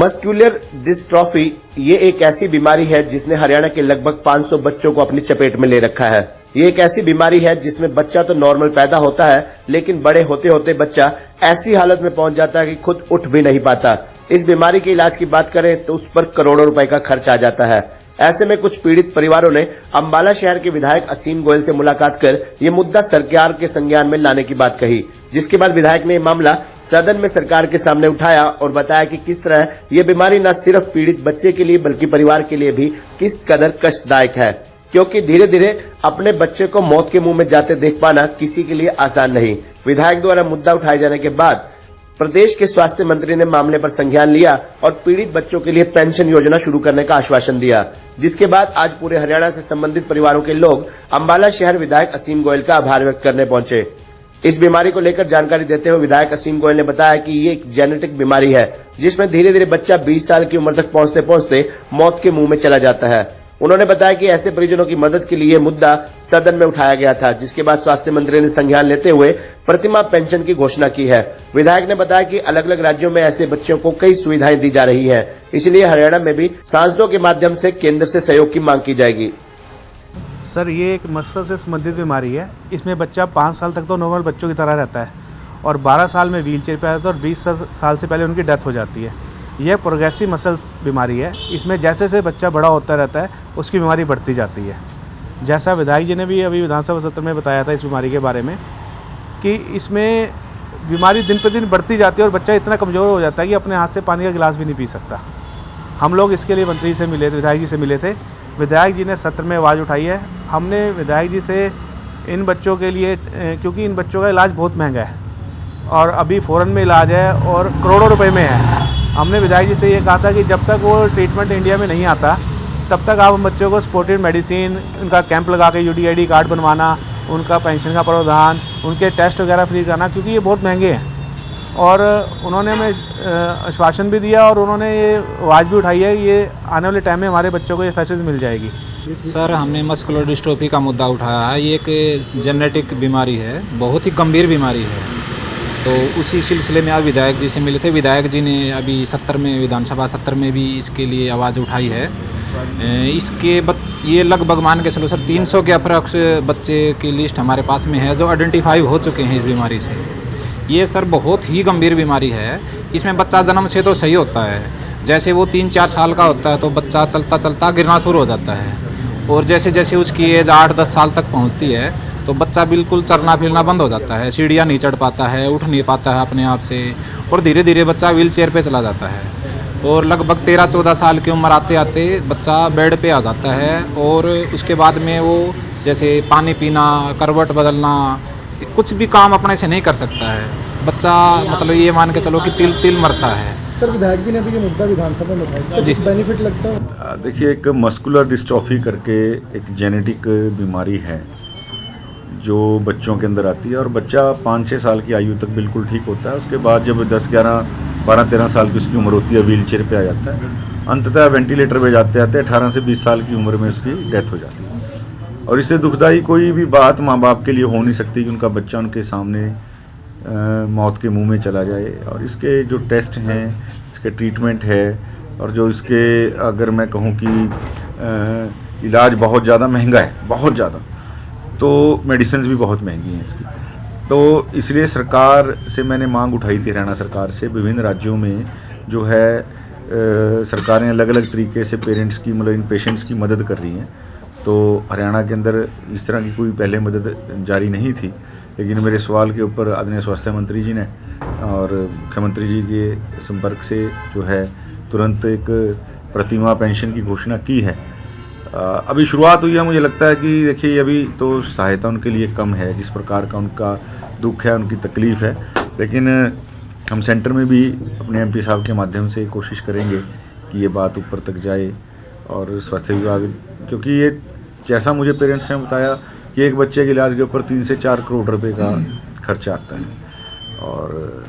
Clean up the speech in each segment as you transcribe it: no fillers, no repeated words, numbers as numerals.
Muscular dystrophy ये एक ऐसी बीमारी है जिसने हरियाणा के लगभग 500 बच्चों को अपनी चपेट में ले रखा है। ये एक ऐसी बीमारी है जिसमें बच्चा तो नॉर्मल पैदा होता है, लेकिन बड़े होते होते बच्चा ऐसी हालत में पहुंच जाता है कि खुद उठ भी नहीं पाता। इस बीमारी के इलाज की बात करें तो उस पर करोड़ों रुपए का खर्च आ जाता है। ऐसे में कुछ पीड़ित परिवारों ने अंबाला शहर के विधायक असीम गोयल से मुलाकात कर ये मुद्दा सरकार के संज्ञान में लाने की बात कही, जिसके बाद विधायक ने मामला सदन में सरकार के सामने उठाया और बताया कि किस तरह ये बीमारी न सिर्फ पीड़ित बच्चे के लिए बल्कि परिवार के लिए भी किस कदर कष्टदायक है, क्योंकि धीरे धीरे अपने बच्चे को मौत के मुंह में जाते देख पाना किसी के लिए आसान नहीं। विधायक द्वारा मुद्दा उठाए जाने के बाद प्रदेश के स्वास्थ्य मंत्री ने मामले पर संज्ञान लिया और पीड़ित बच्चों के लिए पेंशन योजना शुरू करने का आश्वासन दिया, जिसके बाद आज पूरे हरियाणा से संबंधित परिवारों के लोग अंबाला शहर विधायक असीम गोयल का आभार व्यक्त करने पहुंचे। इस बीमारी को लेकर जानकारी देते हुए विधायक असीम गोयल ने बताया कि ये एक जेनेटिक बीमारी है जिसमें धीरे धीरे बच्चा 20 साल की उम्र तक पहुंचते पहुंचते मौत के मुंह में चला जाता है। उन्होंने बताया कि ऐसे परिजनों की मदद के लिए मुद्दा सदन में उठाया गया था, जिसके बाद स्वास्थ्य मंत्री ने संज्ञान लेते हुए प्रतिमाह पेंशन की घोषणा की है। विधायक ने बताया कि अलग अलग राज्यों में ऐसे बच्चों को कई सुविधाएं दी जा रही है, इसलिए हरियाणा में भी सांसदों के माध्यम से केंद्र से सहयोग की मांग की जाएगी। सर, ये एक मस्तिष्क से संबंधित बीमारी है। इसमें बच्चा 5 साल तक तो नॉर्मल बच्चों की तरह रहता है और 12 साल में व्हील चेयर पर आता है और 20 साल से पहले उनकी डेथ हो जाती है। यह प्रोग्रेसिव मसल्स बीमारी है। इसमें जैसे जैसे बच्चा बड़ा होता रहता है उसकी बीमारी बढ़ती जाती है। जैसा विधायक जी ने भी अभी विधानसभा सत्र में बताया था इस बीमारी के बारे में कि इसमें बीमारी दिन पर दिन बढ़ती जाती है और बच्चा इतना कमज़ोर हो जाता है कि अपने हाथ से पानी का गिलास भी नहीं पी सकता। हम लोग इसके लिए मंत्री से मिले थे, विधायक जी से मिले थे। विधायक जी ने सत्र में आवाज़ उठाई है। हमने विधायक जी से इन बच्चों के लिए, क्योंकि इन बच्चों का इलाज बहुत महंगा है और अभी फ़ौरन में इलाज है और करोड़ों रुपए में है, हमने विधायक जी से ये कहा था कि जब तक वो ट्रीटमेंट इंडिया में नहीं आता तब तक आप बच्चों को सपोर्टेड मेडिसिन, उनका कैंप लगा के UDID कार्ड बनवाना, उनका पेंशन का प्रावधान, उनके टेस्ट वगैरह फ्री कराना, क्योंकि ये बहुत महंगे हैं। और उन्होंने हमें आश्वासन भी दिया और उन्होंने ये आवाज़ भी उठाई है, ये आने वाले टाइम में हमारे बच्चों को ये फैसिलिटी मिल जाएगी। सर, हमने मस्कुलर डिस्ट्रोफी का मुद्दा उठाया है। ये एक जेनेटिक बीमारी है, बहुत ही गंभीर बीमारी है। तो उसी सिलसिले में आज विधायक जी से मिले थे। विधायक जी ने अभी विधानसभा सत्र में भी इसके लिए आवाज़ उठाई है। ये लगभग मान के चलो सर 300 के अप्रॉक्स बच्चे की लिस्ट हमारे पास में है जो आइडेंटिफाई हो चुके हैं इस बीमारी से। ये सर बहुत ही गंभीर बीमारी है। इसमें बच्चा जन्म से तो सही होता है, जैसे वो 3-4 साल का होता है तो बच्चा चलता चलता गिरना शुरू हो जाता है और जैसे जैसे उसकी एज 8-10 साल तक पहुँचती है तो बच्चा बिल्कुल चलना फिरना बंद हो जाता है, सीढ़ियाँ नहीं चढ़ पाता है, उठ नहीं पाता है अपने आप से और धीरे धीरे बच्चा व्हील चेयर पर चला जाता है और लगभग 13-14 साल की उम्र आते आते बच्चा बेड पे आ जाता है और उसके बाद में वो जैसे पानी पीना, करवट बदलना, कुछ भी काम अपने से नहीं कर सकता है। बच्चा मतलब ये मान के चलो कि तिल तिल मरता है। सर, विधायक जी ने अभी ये मुद्दा विधानसभा में उठाया, इससे कुछ बेनिफिट लगता है? देखिए, एक मस्कुलर डिस्ट्रॉफी करके एक जेनेटिक बीमारी है जो बच्चों के अंदर आती है और बच्चा 5-6 साल की आयु तक बिल्कुल ठीक होता है। उसके बाद जब 10-11-12-13 साल की उसकी उम्र होती है व्हील चेयर पर आ जाता है। अंततः वेंटिलेटर पे जाते आते 18 से 20 साल की उम्र में उसकी डेथ हो जाती है। और इससे दुखदाई कोई भी बात माँ बाप के लिए हो नहीं सकती कि उनका बच्चा उनके सामने मौत के मुंह में चला जाए। और इसके जो टेस्ट हैं, इसके ट्रीटमेंट है और जो इसके अगर मैं कहूँ कि इलाज बहुत ज़्यादा महंगा है, बहुत ज़्यादा, तो मेडिसिन भी बहुत महंगी हैं इसकी। तो इसलिए सरकार से मैंने मांग उठाई थी, हरियाणा सरकार से। विभिन्न राज्यों में जो है सरकारें अलग अलग तरीके से पेरेंट्स की मतलब इन पेशेंट्स की मदद कर रही हैं। तो हरियाणा के अंदर इस तरह की कोई पहले मदद जारी नहीं थी, लेकिन मेरे सवाल के ऊपर आदरणीय स्वास्थ्य मंत्री जी ने और मुख्यमंत्री जी के संपर्क से जो है तुरंत एक प्रतिमाह पेंशन की घोषणा की है। अभी शुरुआत हुई है। मुझे लगता है कि देखिए अभी तो सहायता उनके लिए कम है, जिस प्रकार का उनका दुख है, उनकी तकलीफ़ है, लेकिन हम सेंटर में भी अपने MP साहब के माध्यम से कोशिश करेंगे कि ये बात ऊपर तक जाए और स्वास्थ्य विभाग, क्योंकि ये जैसा मुझे पेरेंट्स ने बताया कि एक बच्चे के इलाज के ऊपर 3 से 4 करोड़ रुपए का खर्चा आता है। और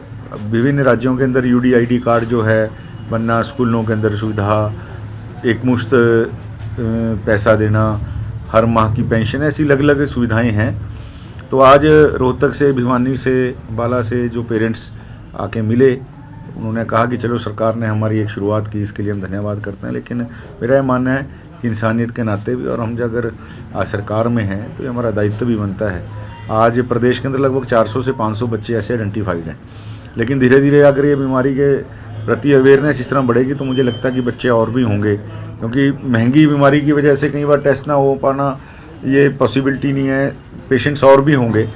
विभिन्न राज्यों के अंदर UDID कार्ड जो है बनना, स्कूलों के अंदर सुविधा, एक मुश्त पैसा देना, हर माह की पेंशन, ऐसी अलग अलग सुविधाएं हैं। तो आज रोहतक से, भिवानी से, अंबाला से जो पेरेंट्स आके मिले उन्होंने कहा कि चलो सरकार ने हमारी एक शुरुआत की, इसके लिए हम धन्यवाद करते हैं, लेकिन मेरा ये मानना है कि इंसानियत के नाते भी, और हम जो अगर आज सरकार में हैं तो ये हमारा दायित्व भी बनता है। आज प्रदेश के अंदर लगभग 400 से 500 बच्चे ऐसे आइडेंटिफाइड हैं, लेकिन धीरे धीरे अगर ये बीमारी के प्रति अवेयरनेस इस तरह बढ़ेगी तो मुझे लगता है कि बच्चे और भी होंगे, क्योंकि महंगी बीमारी की वजह से कई बार टेस्ट ना हो पाना ये पॉसिबिलिटी नहीं है, पेशेंट्स और भी होंगे।